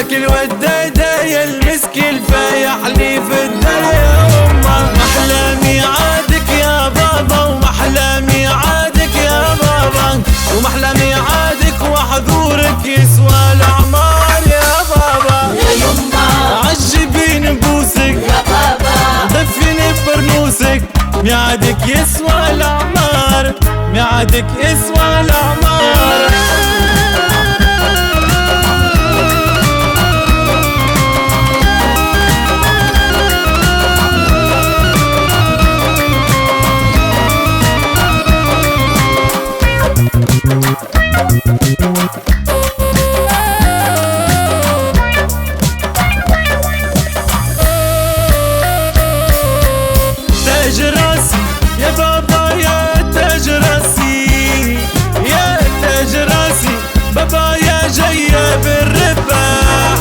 لك الودادة يا المسك الفايح لي في الدنيا أمه. محلى ميعادك يا بابا ومحلى ميعادك يا بابا، ومحلى ميعادك وحضورك يسوى الأعمار يا بابا. يا يما عجبين بوسك يا بابا، دفني ببرنوسك، ميعادك يسوى الأعمار، ميعادك يسوى الأعمار. تاج راسي يا بابا يا تاج راسي، يا تاج راسي بابا يا جاية بالرباح،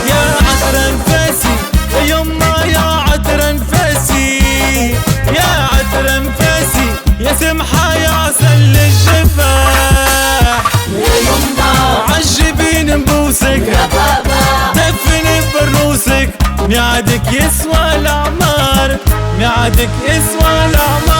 يا عطر انفاسي يا يما يا عطر انفاسي، يا عطر انفاسي يا سمحة يا عسل الجفاح. يا يما عجبين بوسك يا بابا، دفني ببرنوسك، ميعادك يسوى الأعمار، ميعادك يسوى الأعمار.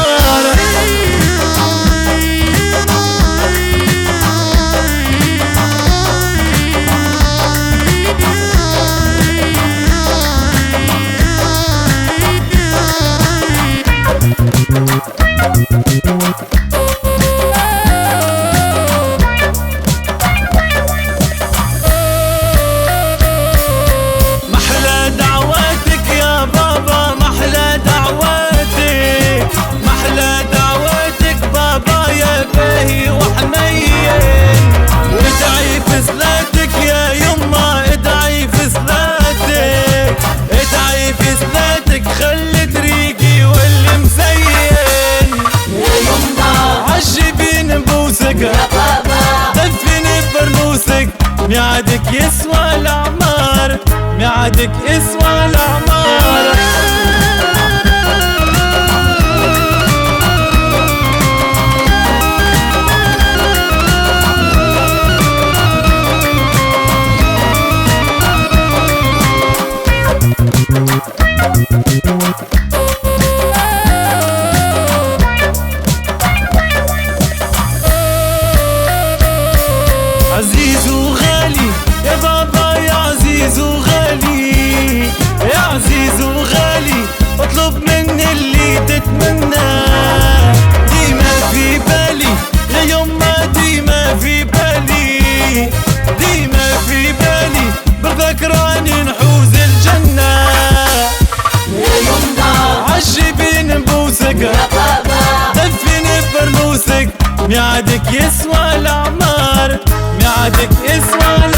محلى دعواتك يا بابا، محلى دعواتك، محلى دعواتك بابا يا باهي وحنين، وادعي في صلاتك يا يما، ادعي في صلاتك، ادعي في صلاتك خلي طريقي واللي مزين. يا يما عجبين بوسك يا بابا، دفني ببرنوسك، ميعادك يسوى الأعمار، ميعادك يسوى الأعمار. عزيز وغالي يا بابا يا عزيز وغالي، يا عزيز وغالي اطلب مني اللي تتمناه، ديما في بالي يا يما ديما في بالي، ديما في بالي بذكراني نحوز الجنة. يا يما عجبين بوسك يا بابا، دفني ببرنوسك، ميعادك يسوى الأعمار، ميعادك يسوى الأعمار.